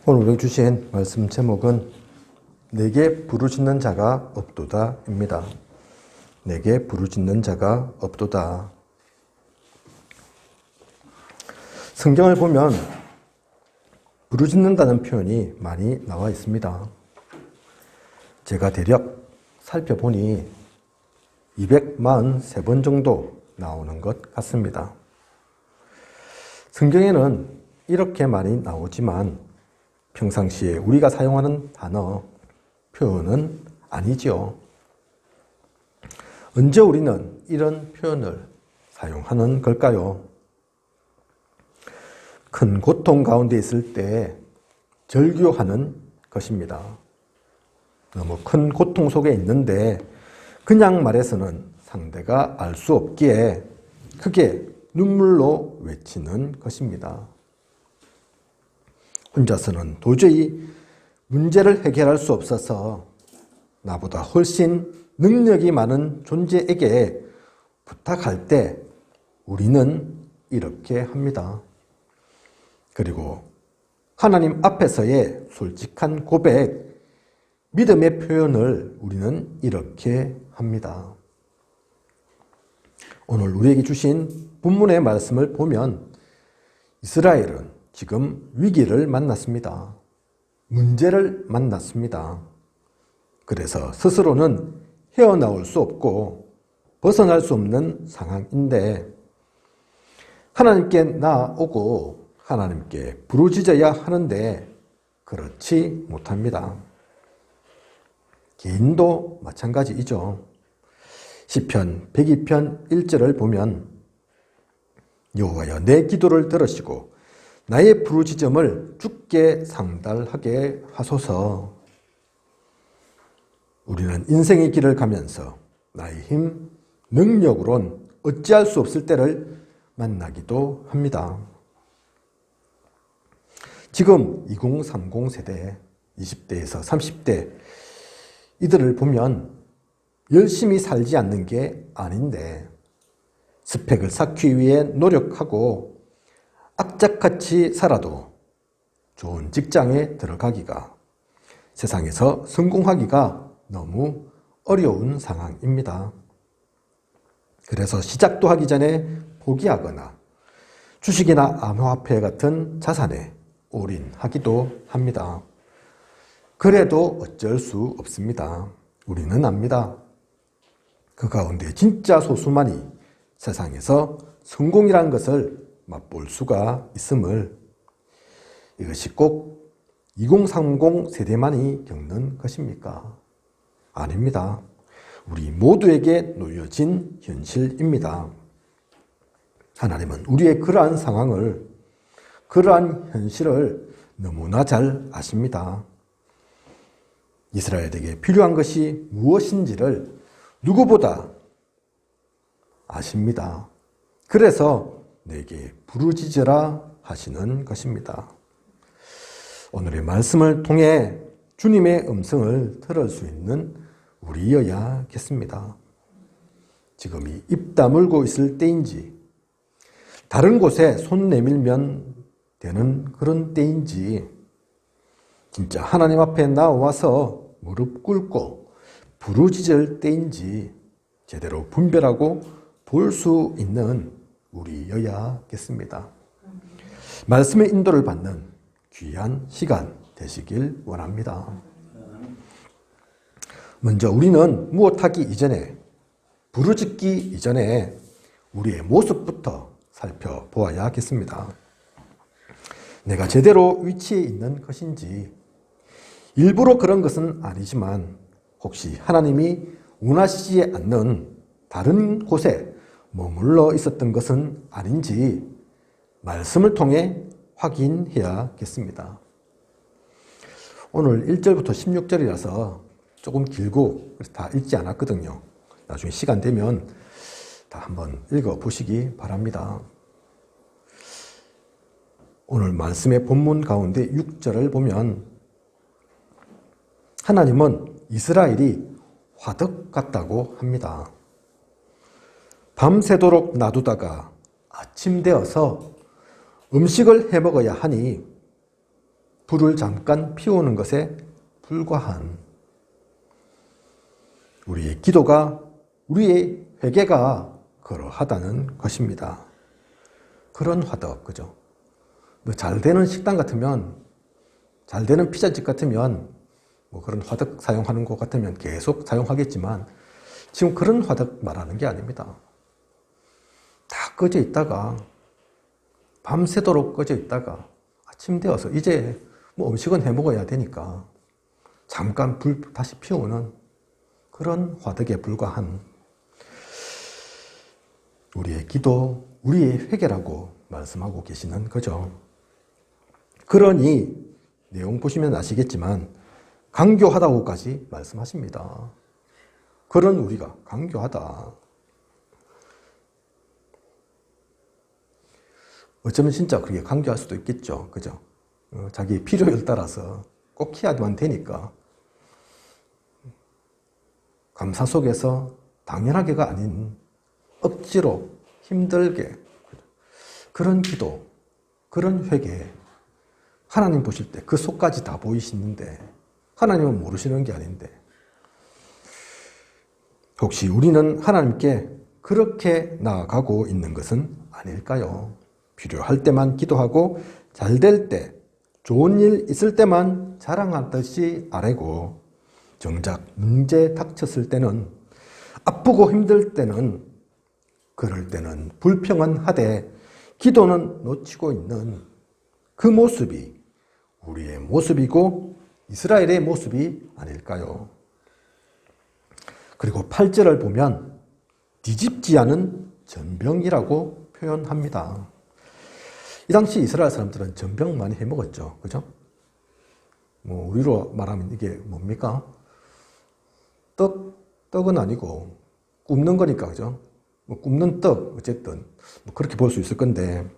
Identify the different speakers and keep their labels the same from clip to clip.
Speaker 1: 오늘 우리에게 주신 말씀 제목은 내게 부르짖는 자가 없도다 입니다. 내게 부르짖는 자가 없도다. 성경을 보면 부르짖는다는 표현이 많이 나와 있습니다. 제가 대략 살펴보니 243번 정도 나오는 것 같습니다. 성경에는 이렇게 많이 나오지만 평상시에 우리가 사용하는 단어, 표현은 아니죠. 언제 우리는 이런 표현을 사용하는 걸까요? 큰 고통 가운데 있을 때 절규하는 것입니다. 너무 큰 고통 속에 있는데 그냥 말해서는 상대가 알 수 없기에 크게 눈물로 외치는 것입니다. 혼자서는 도저히 문제를 해결할 수 없어서 나보다 훨씬 능력이 많은 존재에게 부탁할 때 우리는 이렇게 합니다. 그리고 하나님 앞에서의 솔직한 고백, 믿음의 표현을 우리는 이렇게 합니다. 오늘 우리에게 주신 본문의 말씀을 보면 이스라엘은 지금 위기를 만났습니다. 문제를 만났습니다. 그래서 스스로는 헤어나올 수 없고 벗어날 수 없는 상황인데 하나님께 나아오고 하나님께 부르짖어야 하는데 그렇지 못합니다. 개인도 마찬가지이죠. 시편 102편 1절을 보면 여호와여 내 기도를 들으시고 나의 부르짖음을 주께 상달하게 하소서. 우리는 인생의 길을 가면서 나의 힘, 능력으론 어찌할 수 없을 때를 만나기도 합니다. 지금 2030 세대, 20대에서 30대 이들을 보면 열심히 살지 않는 게 아닌데 스펙을 쌓기 위해 노력하고 악착같이 살아도 좋은 직장에 들어가기가, 세상에서 성공하기가 너무 어려운 상황입니다. 그래서 시작도 하기 전에 포기하거나 주식이나 암호화폐 같은 자산에 올인하기도 합니다. 그래도 어쩔 수 없습니다. 우리는 압니다. 그 가운데 진짜 소수만이 세상에서 성공이라는 것을 맛볼 수가 있음을, 이것이 꼭 2030 세대만이 겪는 것입니까? 아닙니다. 우리 모두에게 놓여진 현실입니다. 하나님은 우리의 그러한 상황을, 그러한 현실을 너무나 잘 아십니다. 이스라엘에게 필요한 것이 무엇인지를 누구보다 아십니다. 그래서 내게 부르짖으라 하시는 것입니다. 오늘의 말씀을 통해 주님의 음성을 들을 수 있는 우리여야겠습니다. 지금이 입 다물고 있을 때인지, 다른 곳에 손 내밀면 되는 그런 때인지, 진짜 하나님 앞에 나와서 무릎 꿇고 부르짖을 때인지 제대로 분별하고 볼 수 있는 우리여야겠습니다. 말씀의 인도를 받는 귀한 시간 되시길 원합니다. 먼저 우리는 무엇하기 이전에, 부르짖기 이전에 우리의 모습부터 살펴보아야겠습니다. 내가 제대로 위치에 있는 것인지, 일부러 그런 것은 아니지만 혹시 하나님이 원하시지 않는 다른 곳에 머물러 있었던 것은 아닌지 말씀을 통해 확인해야겠습니다. 오늘 1절부터 16절이라서 조금 길고 다 읽지 않았거든요. 나중에 시간 되면 다 한번 읽어보시기 바랍니다. 오늘 말씀의 본문 가운데 6절을 보면 하나님은 이스라엘이 화덕 같다고 합니다. 밤새도록 놔두다가 아침 되어서 음식을 해 먹어야 하니 불을 잠깐 피우는 것에 불과한 우리의 기도가, 우리의 회개가 그러하다는 것입니다. 그런 화덕, 그죠? 잘 되는 식당 같으면, 잘 되는 피자집 같으면, 뭐 그런 화덕 사용하는 것 같으면 계속 사용하겠지만, 지금 그런 화덕 말하는 게 아닙니다. 다 꺼져 있다가, 밤새도록 꺼져 있다가, 아침 되어서 이제 뭐 음식은 해 먹어야 되니까, 잠깐 불 다시 피우는 그런 화덕에 불과한 우리의 기도, 우리의 회개라고 말씀하고 계시는 거죠. 그러니 내용 보시면 아시겠지만 강교하다고까지 말씀하십니다. 그런 우리가 강교하다. 어쩌면 진짜 그게 강교할 수도 있겠죠. 그죠? 자기 필요에 따라서 꼭 해야만 되니까. 감사 속에서 당연하게가 아닌 억지로 힘들게 그런 기도, 그런 회개, 하나님 보실 때 그 속까지 다 보이시는데 하나님은 모르시는 게 아닌데 혹시 우리는 하나님께 그렇게 나아가고 있는 것은 아닐까요? 필요할 때만 기도하고 잘 될 때, 좋은 일 있을 때만 자랑하듯이 아뢰고 정작 문제 닥쳤을 때는, 아프고 힘들 때는, 그럴 때는 불평은 기도는 놓치고 있는 그 모습이 우리의 모습이고 이스라엘의 모습이 아닐까요? 그리고 8절을 보면 뒤집지 않은 전병이라고 표현합니다. 이 당시 이스라엘 사람들은 전병 많이 해 먹었죠. 그죠? 뭐 우리로 말하면 이게 뭡니까? 떡은 아니고 굽는 거니까, 그죠? 뭐 굽는 떡, 어쨌든 뭐 그렇게 볼 수 있을 건데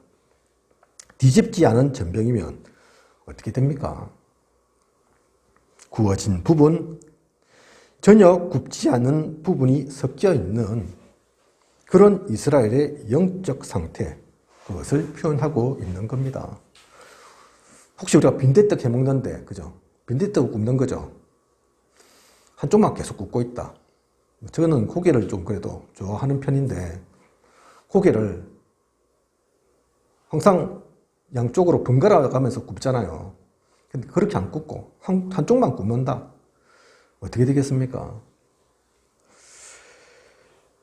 Speaker 1: 뒤집지 않은 전병이면 어떻게 됩니까? 구워진 부분, 전혀 굽지 않은 부분이 섞여 있는 그런 이스라엘의 영적 상태, 그것을 표현하고 있는 겁니다. 혹시 우리가 빈대떡 해 먹는데, 그죠? 빈대떡을 굽는 거죠. 한쪽만 계속 굽고 있다. 저는 고개를 좀 그래도 좋아하는 편인데, 고개를 항상 양쪽으로 번갈아 가면서 굽잖아요. 근데 그렇게 안 굽고 한쪽만 굽는다. 어떻게 되겠습니까?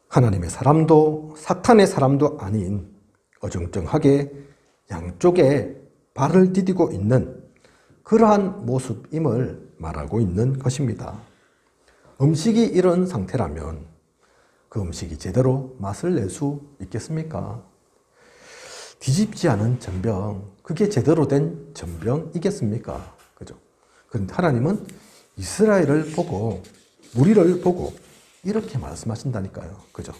Speaker 1: 하나님의 사람도 사탄의 사람도 아닌 어정쩡하게 양쪽에 발을 디디고 있는 그러한 모습임을 말하고 있는 것입니다. 음식이 이런 상태라면 그 음식이 제대로 맛을 낼 수 있겠습니까? 뒤집지 않은 전병, 그게 제대로 된 전병이겠습니까? 그죠? 그런데 하나님은 이스라엘을 보고, 우리를 보고 이렇게 말씀하신다니까요. 그죠?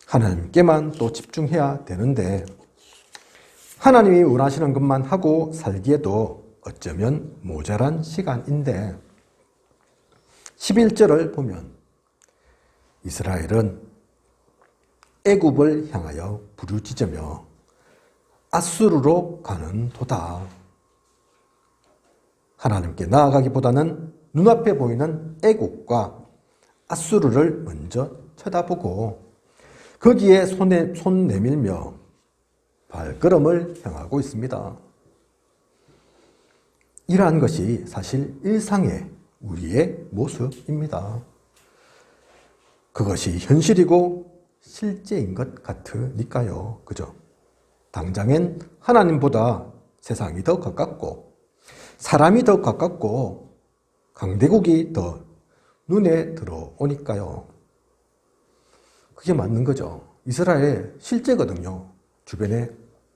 Speaker 1: 하나님께만 또 집중해야 되는데, 하나님이 원하시는 것만 하고 살기에도 어쩌면 모자란 시간인데, 11절을 보면 이스라엘은 애굽을 향하여 부르짖으며 아수르로 가는 도다. 하나님께 나아가기보다는 눈앞에 보이는 애굽과 아수르를 먼저 쳐다보고 거기에 손 내밀며 발걸음을 향하고 있습니다. 이러한 것이 사실 일상의 우리의 모습입니다. 그것이 현실이고 실제인 것 같으니까요. 그죠? 당장엔 하나님보다 세상이 더 가깝고 사람이 더 가깝고 강대국이 더 눈에 들어오니까요. 그게 맞는 거죠. 이스라엘 실제거든요. 주변에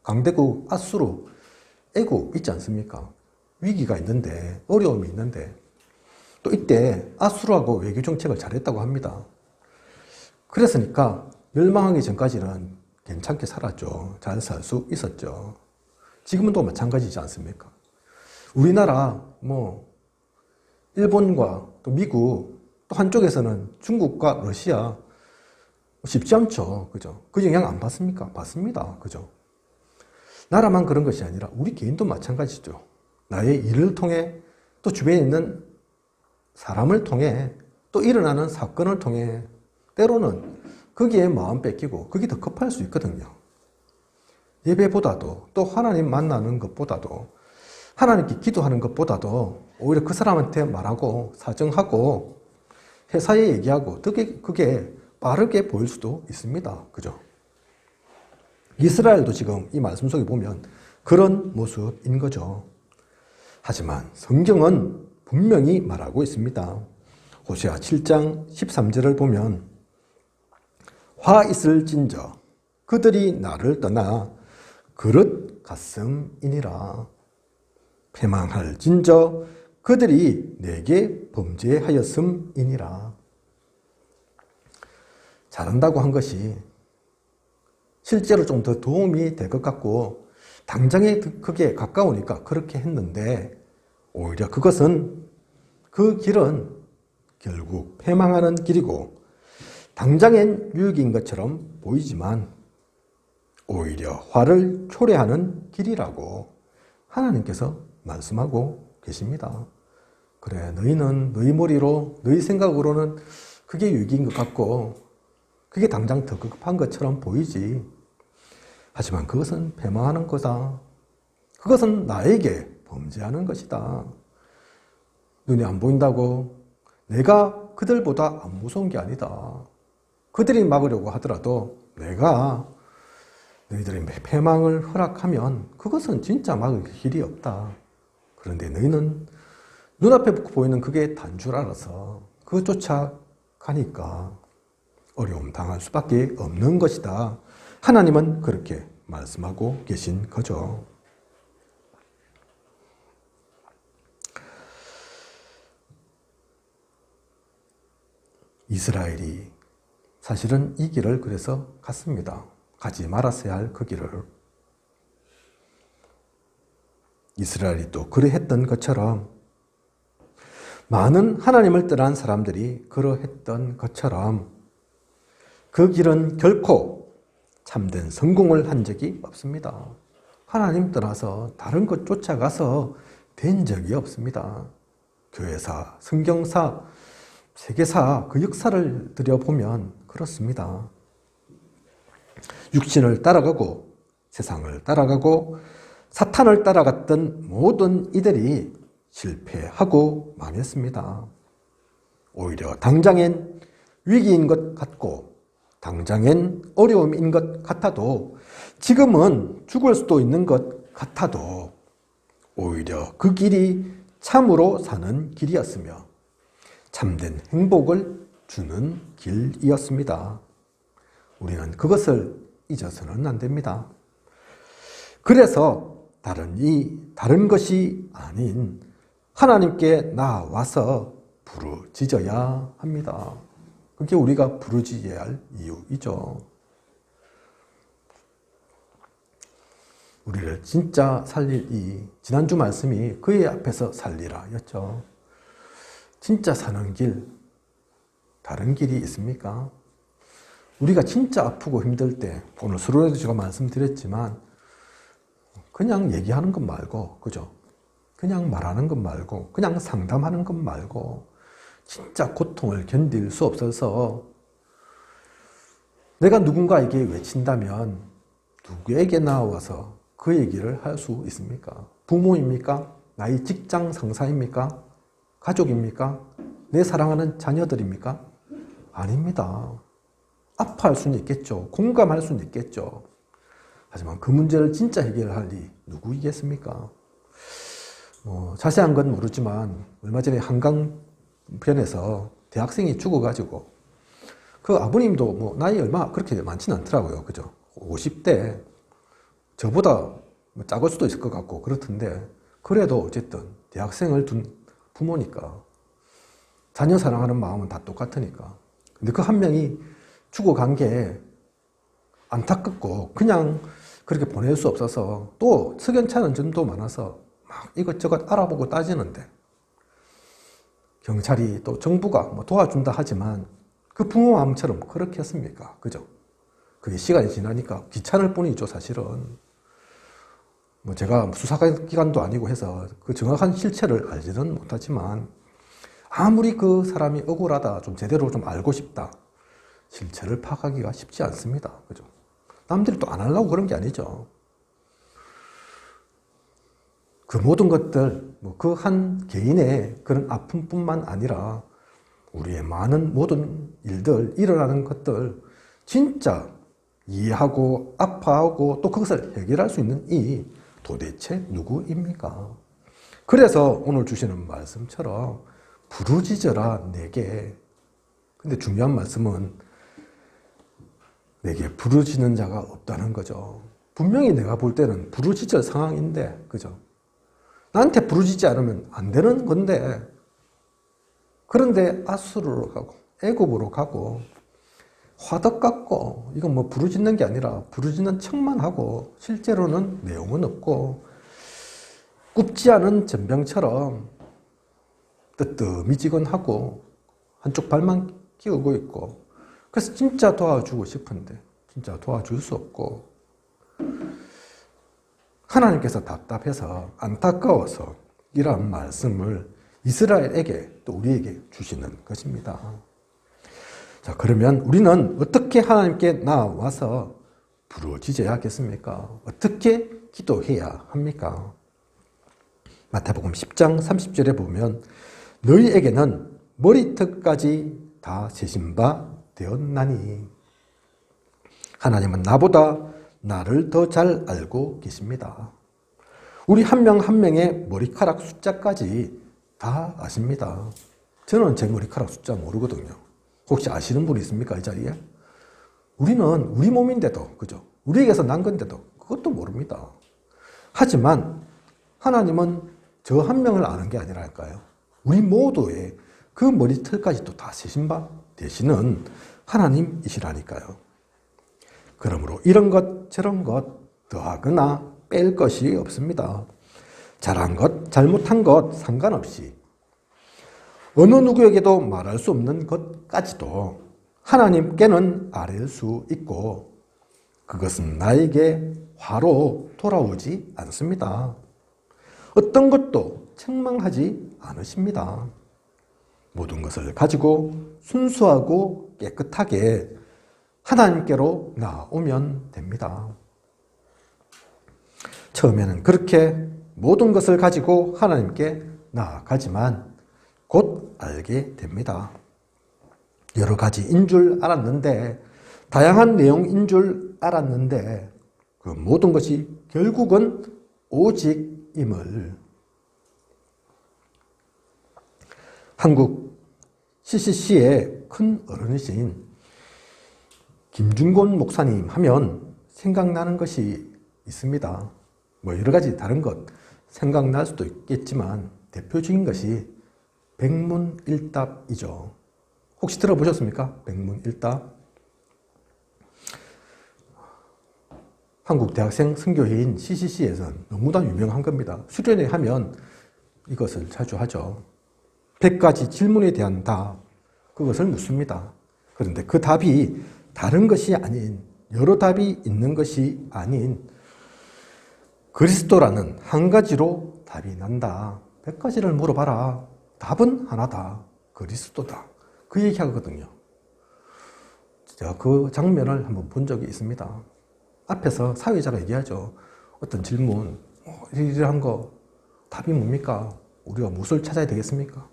Speaker 1: 강대국 아수르, 애굽 있지 않습니까? 위기가 있는데, 어려움이 있는데 또 이때 아수르하고 외교 정책을 잘했다고 합니다. 그랬으니까 멸망하기 전까지는 괜찮게 살았죠. 잘 살 수 있었죠. 지금은 또 마찬가지지 않습니까? 우리나라, 일본과 또 미국, 또 한쪽에서는 중국과 러시아, 쉽지 않죠. 그죠? 그 영향 안 받습니까? 받습니다. 그죠? 나라만 그런 것이 아니라 우리 개인도 마찬가지죠. 나의 일을 통해 또 주변에 있는 사람을 통해 또 일어나는 사건을 통해 때로는 거기에 마음 뺏기고 그게 더 급할 수 있거든요. 예배보다도 또 하나님 만나는 것보다도 하나님께 기도하는 것보다도 오히려 그 사람한테 말하고 사정하고 회사에 얘기하고 그게 빠르게 보일 수도 있습니다. 그죠? 이스라엘도 지금 이 말씀 속에 보면 그런 모습인 거죠. 하지만 성경은 분명히 말하고 있습니다. 호세아 7장 13절을 보면 화 있을진저 그들이 나를 떠나 그릇 같음이니라. 패망할진저 그들이 내게 범죄하였음이니라. 잘한다고 한 것이 실제로 좀 더 도움이 될 것 같고 당장에 그게 가까우니까 그렇게 했는데 오히려 그 길은 결국 패망하는 길이고 당장엔 유익인 것처럼 보이지만 오히려 화를 초래하는 길이라고 하나님께서 말씀하고 계십니다. 그래, 너희는 너희 머리로 너희 생각으로는 그게 유익인 것 같고 그게 당장 더 급한 것처럼 보이지. 하지만 그것은 패망하는 거다. 그것은 나에게 범죄하는 것이다. 눈에 안 보인다고 내가 그들보다 안 무서운 게 아니다. 그들이 막으려고 하더라도 내가 너희들의 패망을 허락하면 그것은 진짜 막을 길이 없다. 그런데 너희는 눈앞에 보이는 그게 단 줄 알아서 그거 쫓아가니까 어려움 당할 수밖에 없는 것이다. 하나님은 그렇게 말씀하고 계신 거죠. 이스라엘이 사실은 이 길을 그래서 갔습니다. 가지 말았어야 할 그 길을. 이스라엘이 또 그러했던 것처럼 많은 하나님을 떠난 사람들이 그러했던 것처럼 그 길은 결코 참된 성공을 한 적이 없습니다. 하나님 떠나서 다른 것 쫓아가서 된 적이 없습니다. 교회사, 성경사, 세계사 그 역사를 들여보면 그렇습니다. 육신을 따라가고 세상을 따라가고 사탄을 따라갔던 모든 이들이 실패하고 망했습니다. 오히려 당장엔 위기인 것 같고 당장엔 어려움인 것 같아도 지금은 죽을 수도 있는 것 같아도 오히려 그 길이 참으로 사는 길이었으며 참된 행복을 주는 길이었습니다. 우리는 그것을 잊어서는 안 됩니다. 그래서 다른 것이 아닌 하나님께 나와서 부르짖어야 합니다. 그게 우리가 부르짖어야 할 이유이죠. 우리를 진짜 살릴 지난주 말씀이 그의 앞에서 살리라 였죠. 진짜 사는 길, 다른 길이 있습니까? 우리가 진짜 아프고 힘들 때, 오늘 서로에도 제가 말씀드렸지만, 그냥 얘기하는 것 말고, 그죠? 그냥 말하는 것 말고, 그냥 상담하는 것 말고, 진짜 고통을 견딜 수 없어서, 내가 누군가에게 외친다면, 누구에게 나와서 그 얘기를 할 수 있습니까? 부모입니까? 나의 직장 상사입니까? 가족입니까? 내 사랑하는 자녀들입니까? 아닙니다. 아파할 수는 있겠죠. 공감할 수는 있겠죠. 하지만 그 문제를 진짜 해결할 리 누구이겠습니까? 자세한 건 모르지만 얼마 전에 한강변에서 대학생이 죽어가지고 그 아버님도 나이 얼마 그렇게 많지는 않더라고요. 그죠? 50대 저보다 작을 수도 있을 것 같고 그렇던데 그래도 어쨌든 대학생을 둔 부모니까 자녀 사랑하는 마음은 다 똑같으니까. 근데 그 한 명이 죽어간 게 안타깝고 그냥 그렇게 보낼 수 없어서 또 석연찮은 점도 많아서 막 이것저것 알아보고 따지는데 경찰이 또 정부가 도와준다 하지만 그 부모 마음처럼 그렇게 했습니까? 그죠? 그게 시간이 지나니까 귀찮을 뿐이죠, 사실은. 뭐 제가 수사기관도 아니고 해서 그 정확한 실체를 알지는 못하지만 아무리 그 사람이 억울하다, 좀 제대로 좀 알고 싶다, 실체를 파악하기가 쉽지 않습니다. 그죠? 남들이 또 안 하려고 그런 게 아니죠. 그 모든 것들, 뭐 그 한 개인의 그런 아픔뿐만 아니라 우리의 많은 모든 일들, 일어나는 것들 진짜 이해하고 아파하고 또 그것을 해결할 수 있는 이 도대체 누구입니까? 그래서 오늘 주시는 말씀처럼 부르짖어라 내게. 근데 중요한 말씀은 내게 부르짖는 자가 없다는 거죠. 분명히 내가 볼 때는 부르짖을 상황인데, 그죠? 나한테 부르짖지 않으면 안 되는 건데, 그런데 아수르로 가고 애굽으로 가고 화덕 같고, 이건 뭐 부르짖는 게 아니라 부르짖는 척만 하고 실제로는 내용은 없고 굽지 않은 전병처럼 뜨뜻미지근하고 한쪽 발만 끼우고 있고, 그래서 진짜 도와주고 싶은데 진짜 도와줄 수 없고, 하나님께서 답답해서 안타까워서 이러한 말씀을 이스라엘에게 또 우리에게 주시는 것입니다. 자, 그러면 우리는 어떻게 하나님께 나와서 부르짖어야 하겠습니까? 어떻게 기도해야 합니까? 마태복음 10장 30절에 보면 너희에게는 머리털까지 다 세신 바 되었나니 하나님은 나보다 나를 더 잘 알고 계십니다. 우리 한 명 한 명의 머리카락 숫자까지 다 아십니다. 저는 제 머리카락 숫자 모르거든요. 혹시 아시는 분 있습니까? 이 자리에? 우리는 우리 몸인데도, 그죠? 우리에게서 난 건데도 그것도 모릅니다. 하지만 하나님은 저 한 명을 아는 게 아니랄까요? 우리 모두의 그 머리털까지도 다 세신 바 되시는 하나님이시라니까요. 그러므로 이런 것 저런 것 더하거나 뺄 것이 없습니다. 잘한 것 잘못한 것 상관없이 어느 누구에게도 말할 수 없는 것까지도 하나님께는 아뢰 수 있고, 그것은 나에게 화로 돌아오지 않습니다. 어떤 것도 책망하지 않으십니다. 모든 것을 가지고 순수하고 깨끗하게 하나님께로 나오면 됩니다. 처음에는 그렇게 모든 것을 가지고 하나님께 나아가지만 곧 알게 됩니다. 여러 가지인 줄 알았는데, 다양한 내용인 줄 알았는데 그 모든 것이 결국은 오직임을. 한국 CCC의 큰 어른이신 김중곤 목사님 하면 생각나는 것이 있습니다. 뭐 여러 가지 다른 것 생각날 수도 있겠지만 대표적인 것이 백문일답이죠. 혹시 들어보셨습니까? 백문일답. 한국 대학생 선교회인 CCC에서는 너무나 유명한 겁니다. 수련회 하면 이것을 자주 하죠. 100가지 질문에 대한 답, 그것을 묻습니다. 그런데 그 답이 다른 것이 아닌, 여러 답이 있는 것이 아닌 그리스도라는 한 가지로 답이 난다. 100가지를 물어봐라. 답은 하나다. 그리스도다. 그 얘기하거든요. 제가 그 장면을 한번 본 적이 있습니다. 앞에서 사회자가 얘기하죠. 어떤 질문, 이러한 거 답이 뭡니까? 우리가 무엇을 찾아야 되겠습니까?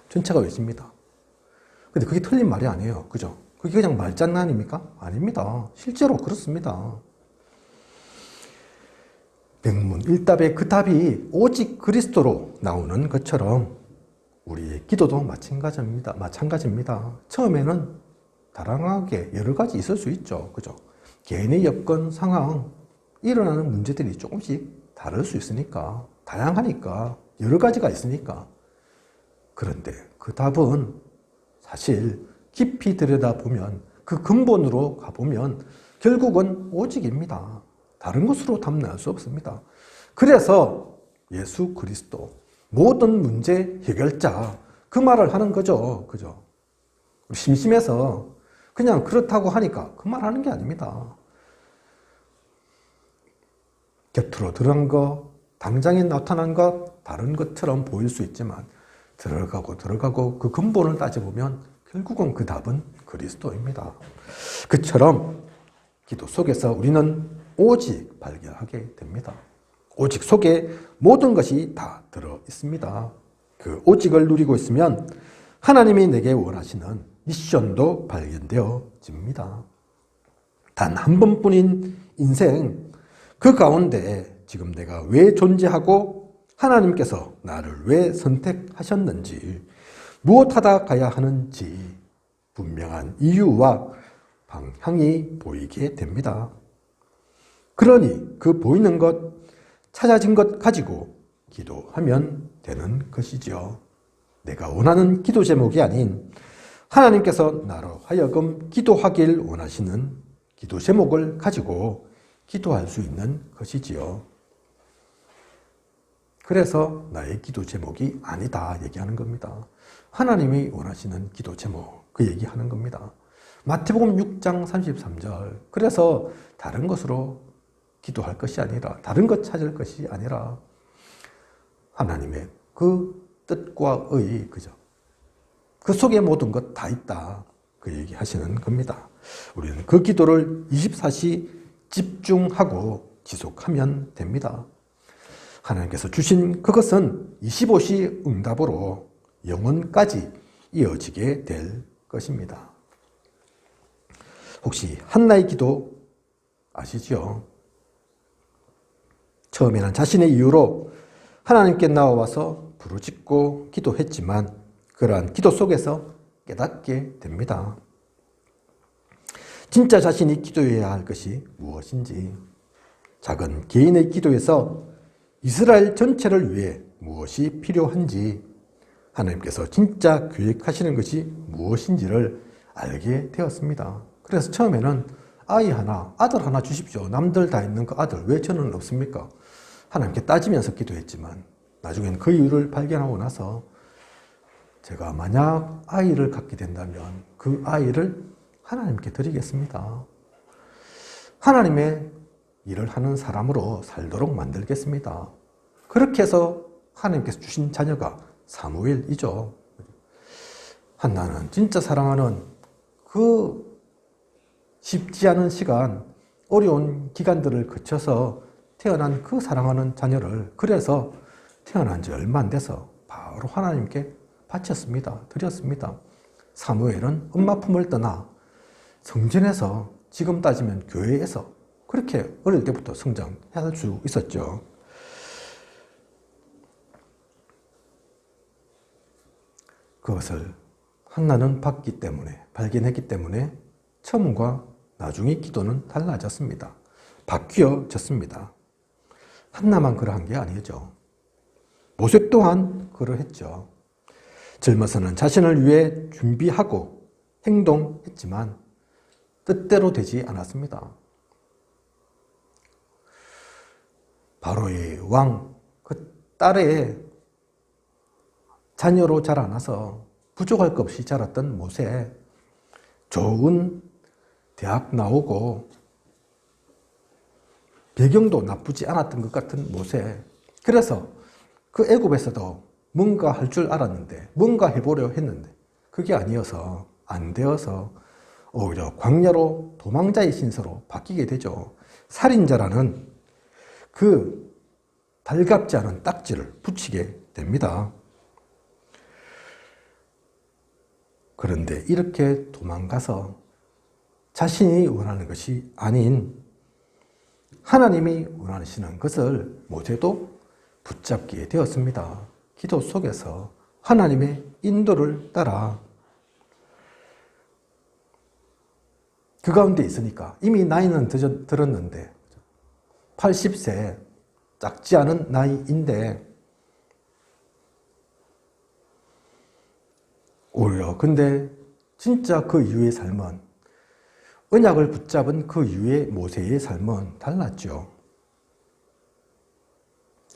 Speaker 1: 전체가 외칩니다. 근데 그게 틀린 말이 아니에요. 그죠? 그게 그냥 말장난입니까? 아닙니다. 실제로 그렇습니다. 백문일답의 그 답이 오직 그리스도로 나오는 것처럼 우리의 기도도 마찬가지입니다. 처음에는 다양하게 여러 가지 있을 수 있죠. 그죠? 개인의 여건, 상황, 일어나는 문제들이 조금씩 다를 수 있으니까, 다양하니까, 여러 가지가 있으니까. 그런데 그 답은 사실 깊이 들여다보면, 그 근본으로 가보면 결국은 오직입니다. 다른 것으로 답할 수 없습니다. 그래서 예수 그리스도, 모든 문제 해결자, 그 말을 하는 거죠. 그죠? 심심해서 그냥 그렇다고 하니까 그 말 하는 게 아닙니다. 곁으로 드러난 것, 당장에 나타난 것, 다른 것처럼 보일 수 있지만 들어가고 그 근본을 따져보면 결국은 그 답은 그리스도입니다. 그처럼 기도 속에서 우리는 오직 발견하게 됩니다. 오직 속에 모든 것이 다 들어 있습니다. 그 오직을 누리고 있으면 하나님이 내게 원하시는 미션도 발견되어집니다. 단 한 번뿐인 인생, 그 가운데 지금 내가 왜 존재하고 하나님께서 나를 왜 선택하셨는지, 무엇하다 가야 하는지 분명한 이유와 방향이 보이게 됩니다. 그러니 그 보이는 것, 찾아진 것 가지고 기도하면 되는 것이지요. 내가 원하는 기도 제목이 아닌 하나님께서 나로 하여금 기도하길 원하시는 기도 제목을 가지고 기도할 수 있는 것이지요. 그래서 나의 기도 제목이 아니다 얘기하는 겁니다. 하나님이 원하시는 기도 제목, 그 얘기하는 겁니다. 마태복음 6장 33절. 그래서 다른 것으로 기도할 것이 아니라, 다른 것 찾을 것이 아니라 하나님의 그 뜻과 의, 그죠? 그 속에 모든 것 다 있다. 그 얘기 하시는 겁니다. 우리는 그 기도를 24시 집중하고 지속하면 됩니다. 하나님께서 주신 그것은 25시 응답으로 영원까지 이어지게 될 것입니다. 혹시 한나의 기도 아시죠? 처음에는 자신의 이유로 하나님께 나와서 부르짖고 기도했지만 그러한 기도 속에서 깨닫게 됩니다. 진짜 자신이 기도해야 할 것이 무엇인지, 작은 개인의 기도에서 이스라엘 전체를 위해 무엇이 필요한지, 하나님께서 진짜 계획하시는 것이 무엇인지를 알게 되었습니다. 그래서 처음에는 아이 하나, 아들 하나 주십시오. 남들 다 있는 그 아들 왜 저는 없습니까? 하나님께 따지면서 기도했지만 나중엔 그 이유를 발견하고 나서 제가 만약 아이를 갖게 된다면 그 아이를 하나님께 드리겠습니다. 하나님의 일을 하는 사람으로 살도록 만들겠습니다. 그렇게 해서 하나님께서 주신 자녀가 사무엘이죠. 한나는 진짜 사랑하는 그 쉽지 않은 시간, 어려운 기간들을 거쳐서 태어난 그 사랑하는 자녀를, 그래서 태어난 지 얼마 안 돼서 바로 하나님께 바쳤습니다. 드렸습니다. 사무엘은 엄마 품을 떠나 성전에서, 지금 따지면 교회에서 그렇게 어릴 때부터 성장할 수 있었죠. 그것을 한나는 봤기 때문에, 발견했기 때문에 처음과 나중의 기도는 달라졌습니다. 바뀌어졌습니다. 한나만 그러한 게 아니죠. 모세 또한 그러했죠. 젊어서는 자신을 위해 준비하고 행동했지만 뜻대로 되지 않았습니다. 바로의 왕, 그 딸의 자녀로 자라나서 부족할 것 없이 자랐던 모세, 좋은 대학 나오고 배경도 나쁘지 않았던 것 같은 모세. 그래서 그 애굽에서도 뭔가 할 줄 알았는데, 뭔가 해보려 했는데 그게 아니어서, 안 되어서 오히려 광야로 도망자의 신세로 바뀌게 되죠. 살인자라는 그 달갑지 않은 딱지를 붙이게 됩니다. 그런데 이렇게 도망가서 자신이 원하는 것이 아닌 하나님이 원하시는 것을 모세도 붙잡게 되었습니다. 기도 속에서 하나님의 인도를 따라 그 가운데 있으니까 이미 나이는 들었는데 80세, 작지 않은 나이인데 오히려 근데 진짜 그 이후의 삶은, 언약을 붙잡은 그 이후의 모세의 삶은 달랐죠.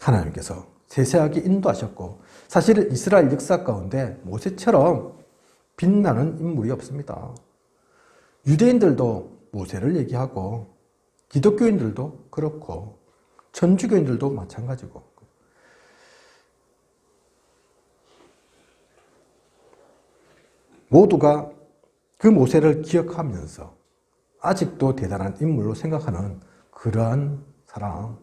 Speaker 1: 하나님께서 세세하게 인도하셨고, 사실은 이스라엘 역사 가운데 모세처럼 빛나는 인물이 없습니다. 유대인들도 모세를 얘기하고 기독교인들도 그렇고 천주교인들도 마찬가지고. 모두가 그 모세를 기억하면서 아직도 대단한 인물로 생각하는 그러한 사람,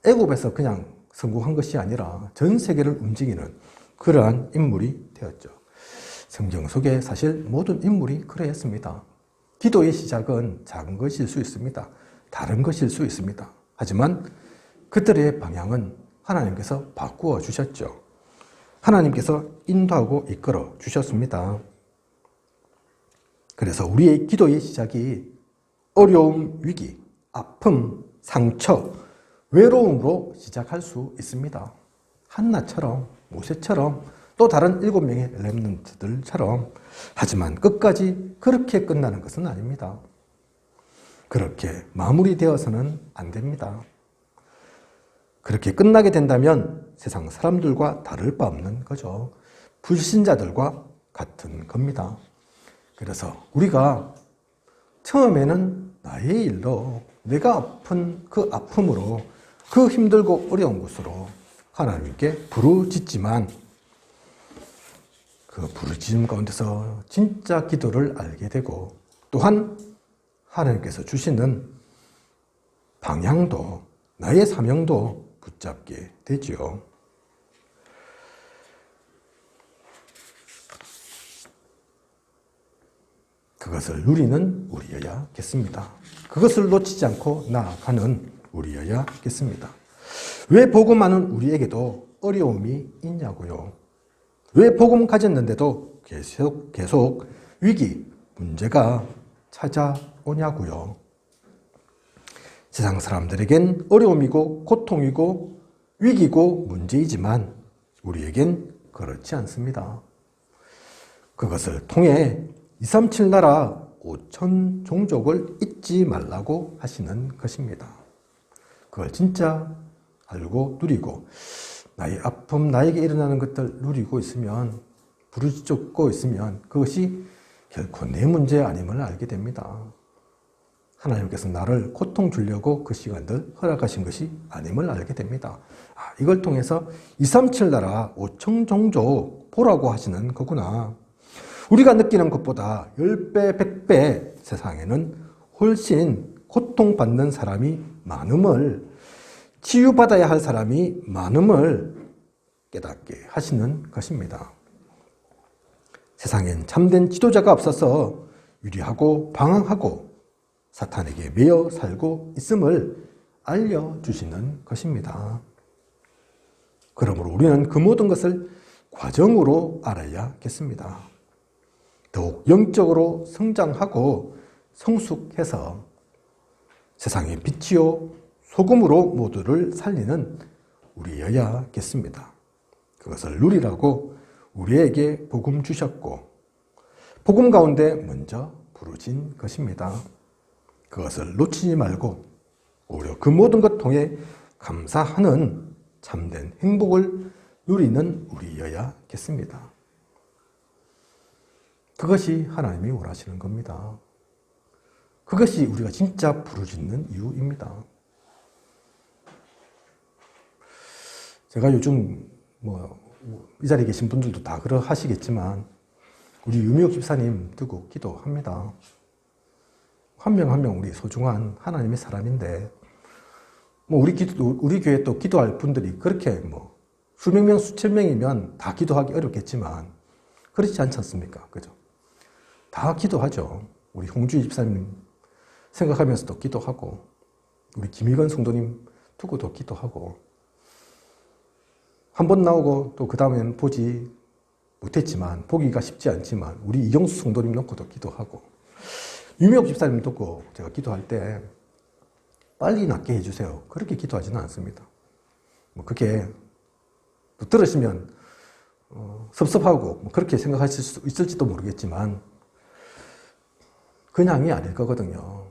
Speaker 1: 애굽에서 그냥 성공한 것이 아니라 전 세계를 움직이는 그러한 인물이 되었죠. 성경 속에 사실 모든 인물이 그러했습니다. 기도의 시작은 작은 것일 수 있습니다. 다른 것일 수 있습니다. 하지만 그들의 방향은 하나님께서 바꾸어 주셨죠. 하나님께서 인도하고 이끌어 주셨습니다. 그래서 우리의 기도의 시작이 어려움, 위기, 아픔, 상처, 외로움으로 시작할 수 있습니다. 한나처럼, 모세처럼, 또 다른 7명의 렘넌트들처럼. 하지만 끝까지 그렇게 끝나는 것은 아닙니다. 그렇게 마무리되어서는 안 됩니다. 그렇게 끝나게 된다면 세상 사람들과 다를 바 없는 거죠. 불신자들과 같은 겁니다. 그래서 우리가 처음에는 나의 일로, 내가 아픈 그 아픔으로, 그 힘들고 어려운 것으로 하나님께 부르짖지만 그 부르짖음 가운데서 진짜 기도를 알게 되고, 또한 하나님께서 주시는 방향도, 나의 사명도 붙잡게 되지요. 그것을 누리는 우리여야겠습니다. 그것을 놓치지 않고 나아가는 우리여야겠습니다. 왜 복음하는 우리에게도 어려움이 있냐고요? 왜 복음 가졌는데도 계속 위기, 문제가 찾아오냐고요? 세상 사람들에겐 어려움이고 고통이고 위기고 문제이지만 우리에겐 그렇지 않습니다. 그것을 통해 237 나라 5천 종족을 잊지 말라고 하시는 것입니다. 그걸 진짜 알고 누리고, 나의 아픔, 나에게 일어나는 것들 누리고 있으면, 부르짖고 있으면 그것이 결코 내 문제 아님을 알게 됩니다. 하나님께서 나를 고통 주려고 그 시간들 허락하신 것이 아님을 알게 됩니다. 이걸 통해서 237 나라 5천 종족 보라고 하시는 거구나. 우리가 느끼는 것보다 10배, 100배 세상에는 훨씬 고통받는 사람이 많음을, 치유받아야 할 사람이 많음을 깨닫게 하시는 것입니다. 세상엔 참된 지도자가 없어서 유리하고 방황하고 사탄에게 매여 살고 있음을 알려주시는 것입니다. 그러므로 우리는 그 모든 것을 과정으로 알아야겠습니다. 더욱 영적으로 성장하고 성숙해서 세상의 빛이요 소금으로 모두를 살리는 우리여야겠습니다. 그것을 누리라고 우리에게 복음 주셨고, 복음 가운데 먼저 부르신 것입니다. 그것을 놓치지 말고 오히려 그 모든 것 통해 감사하는 참된 행복을 누리는 우리여야겠습니다. 그것이 하나님이 원하시는 겁니다. 그것이 우리가 진짜 부르짖는 이유입니다. 제가 요즘 이 자리에 계신 분들도 다 그러하시겠지만 우리 유미옥 집사님 두고 기도합니다. 한 명 한 명 우리 소중한 하나님의 사람인데 우리 교회 또 기도할 분들이 그렇게 수백 명, 수천 명이면 다 기도하기 어렵겠지만 그렇지 않지 않습니까? 그죠? 다 기도하죠. 우리 홍주희 집사님 생각하면서도 기도하고, 우리 김희건 성도님 두고도 기도하고, 한 번 나오고 또 그 다음에는 보지 못했지만, 보기가 쉽지 않지만 우리 이경수 성도님 놓고도 기도하고, 유미옥 집사님 놓고 제가 기도할 때 빨리 낫게 해주세요. 그렇게 기도하지는 않습니다. 그게 또 들으시면 섭섭하고 그렇게 생각하실 수 있을지도 모르겠지만 그냥이 아닐 거거든요.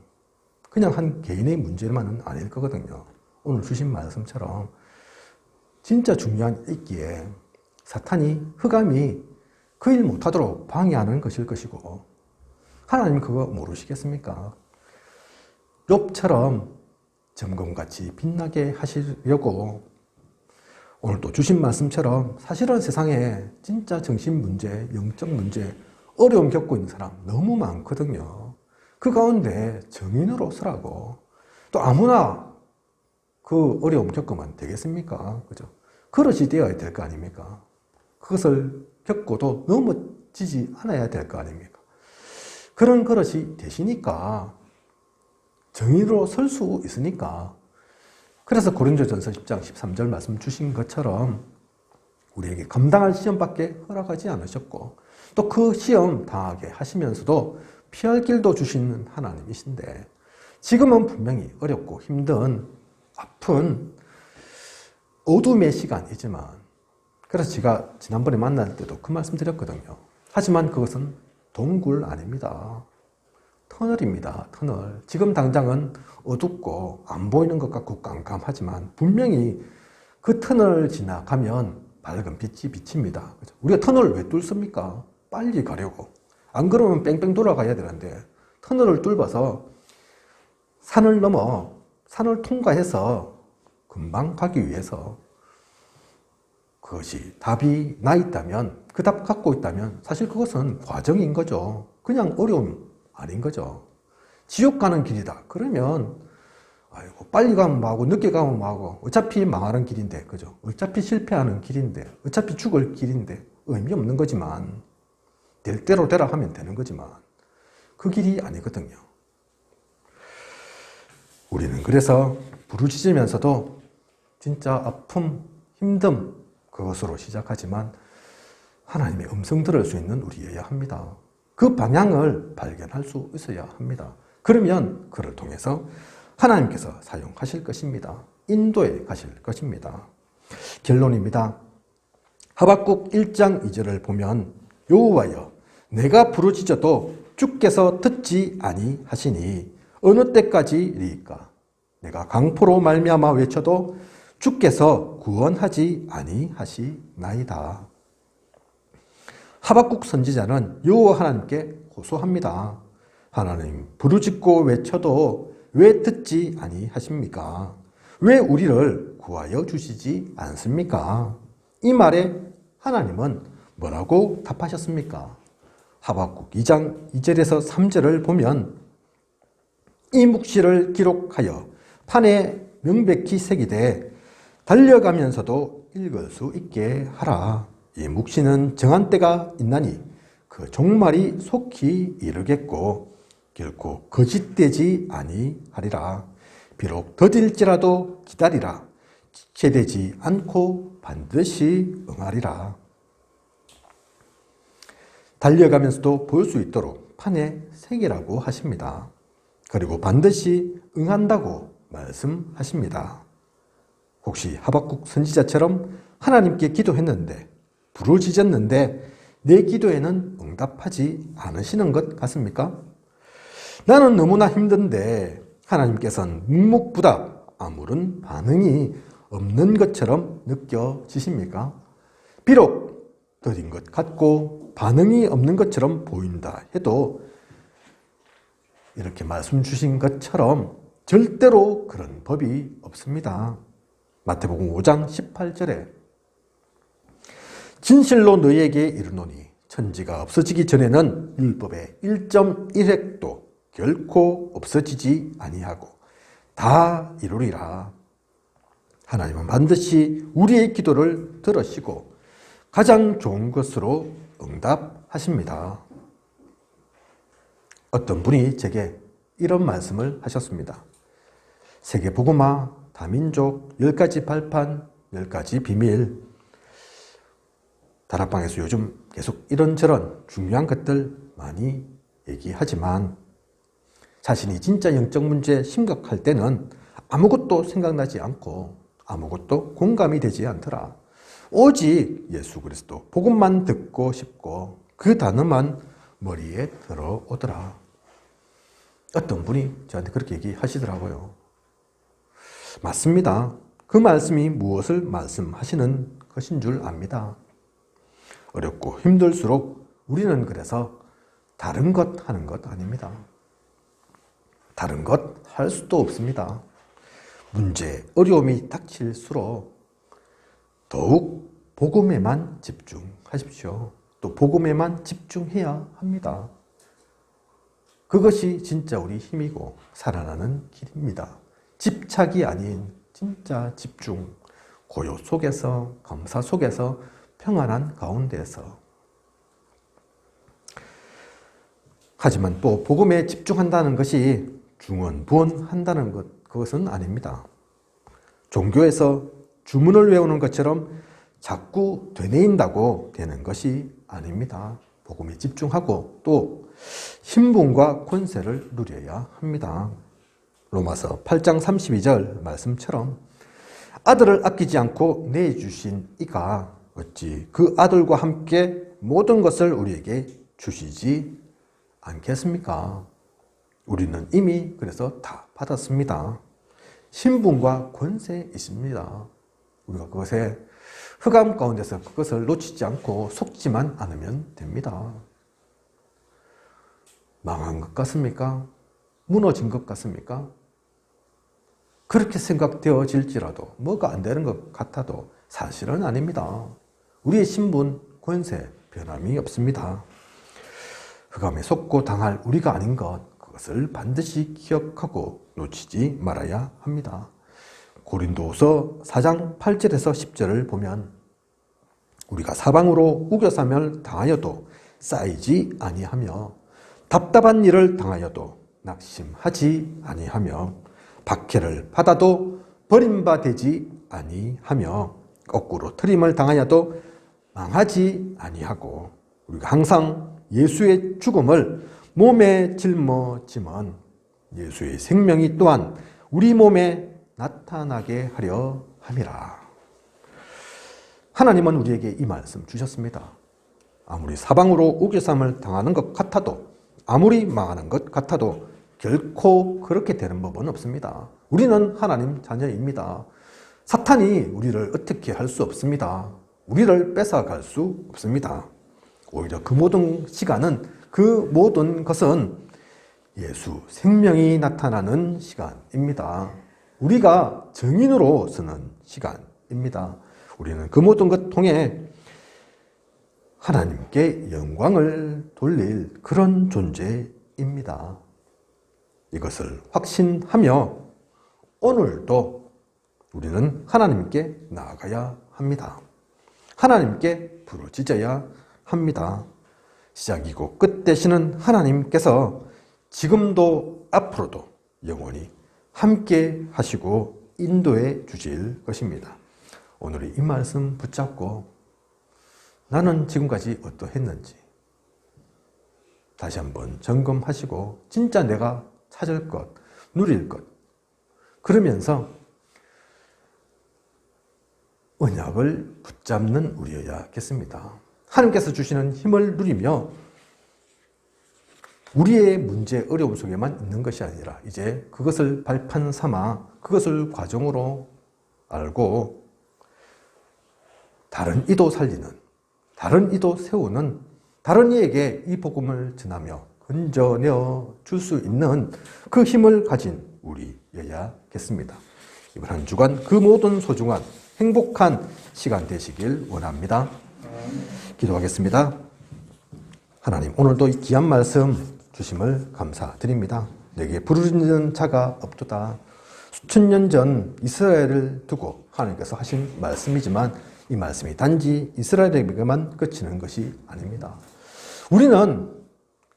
Speaker 1: 그냥 한 개인의 문제만은 아닐 거거든요. 오늘 주신 말씀처럼 진짜 중요한 있기에 사탄이 흑암이 그 일 못하도록 방해하는 것일 것이고, 하나님 그거 모르시겠습니까? 욥처럼 점검같이 빛나게 하시려고 오늘 또 주신 말씀처럼 사실은 세상에 진짜 정신 문제, 영적 문제, 어려움 겪고 있는 사람 너무 많거든요. 그 가운데 증인으로 서라고. 또 아무나 그 어려움 겪으면 되겠습니까? 그죠? 그릇이 되어야 될 거 아닙니까? 그것을 겪고도 넘어지지 않아야 될 거 아닙니까? 그런 그릇이 되시니까 정의로 설 수 있으니까. 그래서 고린도전서 10장 13절 말씀 주신 것처럼 우리에게 감당할 시험밖에 허락하지 않으셨고 또 그 시험 당하게 하시면서도 피할 길도 주시는 하나님이신데 지금은 분명히 어렵고 힘든 아픈 어둠의 시간이지만 그래서 제가 지난번에 만날 때도 그 말씀 드렸거든요. 하지만 그것은 동굴 아닙니다. 터널입니다. 터널. 지금 당장은 어둡고 안 보이는 것 같고 깜깜하지만 분명히 그 터널을 지나가면 밝은 빛이 비칩니다. 우리가 터널을 왜 뚫습니까? 빨리 가려고. 안 그러면 뺑뺑 돌아가야 되는데 터널을 뚫어서 산을 넘어 산을 통과해서 금방 가기 위해서 그것이 답이 나 있다면 그 답 갖고 있다면 사실 그것은 과정인 거죠. 그냥 어려움 아닌 거죠. 지옥 가는 길이다. 그러면 아이고 빨리 가면 뭐하고 늦게 가면 뭐하고 어차피 망하는 길인데 그죠? 어차피 실패하는 길인데 어차피 죽을 길인데 의미 없는 거지만 될 대로 되라 하면 되는 거지만 그 길이 아니거든요. 우리는 그래서 부르짖으면서도 진짜 아픔, 힘듦 그것으로 시작하지만 하나님의 음성 들을 수 있는 우리여야 합니다. 그 방향을 발견할 수 있어야 합니다. 그러면 그를 통해서 하나님께서 사용하실 것입니다. 인도에 가실 것입니다. 결론입니다. 하박국 1장 2절을 보면 여호와여 내가 부르짖어도 주께서 듣지 아니하시니 어느 때까지리이까 내가 강포로 말미암아 외쳐도 주께서 구원하지 아니하시나이다. 하박국 선지자는 여호와 하나님께 호소합니다. 하나님 부르짖고 외쳐도 왜 듣지 아니하십니까? 왜 우리를 구하여 주시지 않습니까? 이 말에 하나님은 뭐라고 답하셨습니까? 하박국 2장 2절에서 3절을 보면 이 묵시를 기록하여 판에 명백히 새기되 달려가면서도 읽을 수 있게 하라. 이 묵시는 정한 때가 있나니 그 종말이 속히 이르겠고 결코 거짓되지 아니하리라. 비록 더딜지라도 기다리라. 지체되지 않고 반드시 응하리라. 달려가면서도 볼 수 있도록 판에 새기라고 하십니다. 그리고 반드시 응한다고 말씀하십니다. 혹시 하박국 선지자처럼 하나님께 기도했는데 부르짖었는데 내 기도에는 응답하지 않으시는 것 같습니까? 나는 너무나 힘든데 하나님께서는 묵묵부답 아무런 반응이 없는 것처럼 느껴지십니까? 비록 더딘 것 같고 반응이 없는 것처럼 보인다 해도 이렇게 말씀 주신 것처럼 절대로 그런 법이 없습니다. 마태복음 5장 18절에 진실로 너희에게 이르노니 천지가 없어지기 전에는 율법의 1.1획도 결코 없어지지 아니하고 다 이루리라. 하나님은 반드시 우리의 기도를 들으시고 가장 좋은 것으로 응답하십니다. 어떤 분이 제게 이런 말씀을 하셨습니다. 세계복음화, 다민족, 10가지 발판, 10가지 비밀. 다락방에서 요즘 계속 이런저런 중요한 것들 많이 얘기하지만 자신이 진짜 영적 문제 심각할 때는 아무것도 생각나지 않고 아무것도 공감이 되지 않더라. 오직 예수 그리스도 복음만 듣고 싶고 그 단어만 머리에 들어오더라. 어떤 분이 저한테 그렇게 얘기하시더라고요. 맞습니다. 그 말씀이 무엇을 말씀하시는 것인 줄 압니다. 어렵고 힘들수록 우리는 그래서 다른 것 하는 것 아닙니다. 다른 것 할 수도 없습니다. 문제, 어려움이 닥칠수록 더욱 복음에만 집중하십시오. 또 복음에만 집중해야 합니다. 그것이 진짜 우리 힘이고 살아나는 길입니다. 집착이 아닌 진짜 집중, 고요 속에서, 감사 속에서, 평안한 가운데서. 하지만 또 복음에 집중한다는 것이 중언부언한다는 그것은 아닙니다. 종교에서 주문을 외우는 것처럼 자꾸 되뇌인다고 되는 것이 아닙니다. 복음에 집중하고 또 신분과 권세를 누려야 합니다. 로마서 8장 32절 말씀처럼 아들을 아끼지 않고 내주신 이가 어찌 그 아들과 함께 모든 것을 우리에게 주시지 않겠습니까? 우리는 이미 그래서 다 받았습니다. 신분과 권세 있습니다. 우리가 그것에 흑암 가운데서 그것을 놓치지 않고 속지만 않으면 됩니다. 망한 것 같습니까? 무너진 것 같습니까? 그렇게 생각되어질지라도 뭐가 안 되는 것 같아도 사실은 아닙니다. 우리의 신분, 권세, 변함이 없습니다. 흑암에 속고 당할 우리가 아닌 것, 그것을 반드시 기억하고 놓치지 말아야 합니다. 고린도서 4장 8절에서 10절을 보면 우리가 사방으로 우겨사멸 당하여도 쌓이지 아니하며 답답한 일을 당하여도 낙심하지 아니하며 박해를 받아도 버림받지 아니하며 거꾸로 트림을 당하여도 망하지 아니하고 우리가 항상 예수의 죽음을 몸에 짊어지면 예수의 생명이 또한 우리 몸에 나타나게 하려 함이라. 하나님은 우리에게 이 말씀 주셨습니다. 아무리 사방으로 우겨쌈을 당하는 것 같아도 아무리 망하는 것 같아도 결코 그렇게 되는 법은 없습니다. 우리는 하나님 자녀입니다. 사탄이 우리를 어떻게 할 수 없습니다. 우리를 뺏어갈 수 없습니다. 오히려 그 모든 시간은, 그 모든 것은 예수 생명이 나타나는 시간입니다. 우리가 증인으로 서는 시간입니다. 우리는 그 모든 것 통해 하나님께 영광을 돌릴 그런 존재입니다. 이것을 확신하며 오늘도 우리는 하나님께 나아가야 합니다. 하나님께 부르짖어야 합니다. 시작이고 끝 되시는 하나님께서 지금도 앞으로도 영원히 함께 하시고 인도해 주실 것입니다. 오늘 이 말씀 붙잡고 나는 지금까지 어떠했는지 다시 한번 점검하시고 진짜 내가 찾을 것, 누릴 것, 그러면서 언약을 붙잡는 우리여야겠습니다. 하나님께서 주시는 힘을 누리며 우리의 문제, 어려움 속에만 있는 것이 아니라 이제 그것을 발판 삼아 그것을 과정으로 알고 다른 이도 살리는, 다른 이도 세우는, 다른 이에게 이 복음을 전하며 건져내어 줄 수 있는 그 힘을 가진 우리여야겠습니다. 이번 한 주간 그 모든 소중한 행복한 시간 되시길 원합니다. 기도하겠습니다. 하나님, 오늘도 이 귀한 말씀 주심을 감사드립니다. 내게 부르짖는 자가 없도다. 수천 년 전 이스라엘을 두고 하나님께서 하신 말씀이지만 이 말씀이 단지 이스라엘에게만 그치는 것이 아닙니다. 우리는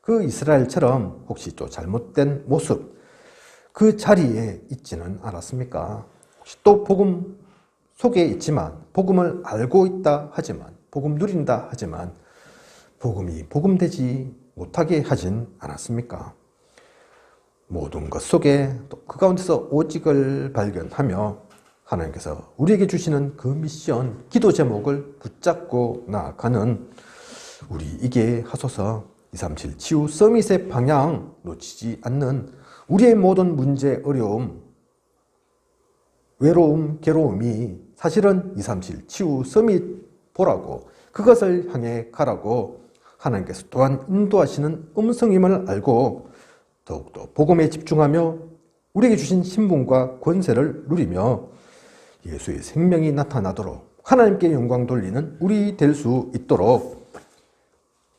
Speaker 1: 그 이스라엘처럼 혹시 또 잘못된 모습, 그 자리에 있지는 않았습니까? 혹시 또 복음 속에 있지만, 복음을 알고 있다 하지만, 복음 누린다 하지만 복음이 복음되지 못하게 하진 않았습니까? 모든 것 속에 또 그 가운데서 오직을 발견하며 하나님께서 우리에게 주시는 그 미션, 기도 제목을 붙잡고 나아가는 우리에게 하소서. 237 치유 서밋의 방향 놓치지 않는 우리의 모든 문제, 어려움, 외로움, 괴로움이 사실은 237 치유 서밋 보라고, 그것을 향해 가라고 하나님께서 또한 인도하시는 음성임을 알고 더욱더 복음에 집중하며 우리에게 주신 신분과 권세를 누리며 예수의 생명이 나타나도록 하나님께 영광 돌리는 우리 될 수 있도록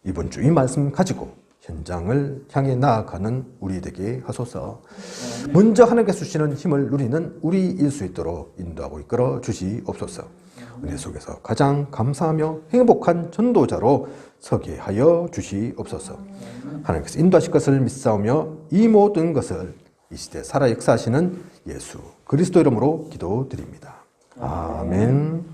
Speaker 1: 이번 주 이 말씀 가지고 현장을 향해 나아가는 우리 되게 하소서. 먼저 하나님께서 주시는 힘을 누리는 우리일 수 있도록 인도하고 이끌어 주시옵소서. 은혜 속에서 가장 감사하며 행복한 전도자로 서게 하여 주시옵소서. 하나님께서 인도하실 것을 믿사오며 이 모든 것을 이 시대 살아 역사하시는 예수 그리스도 이름으로 기도드립니다. 아멘.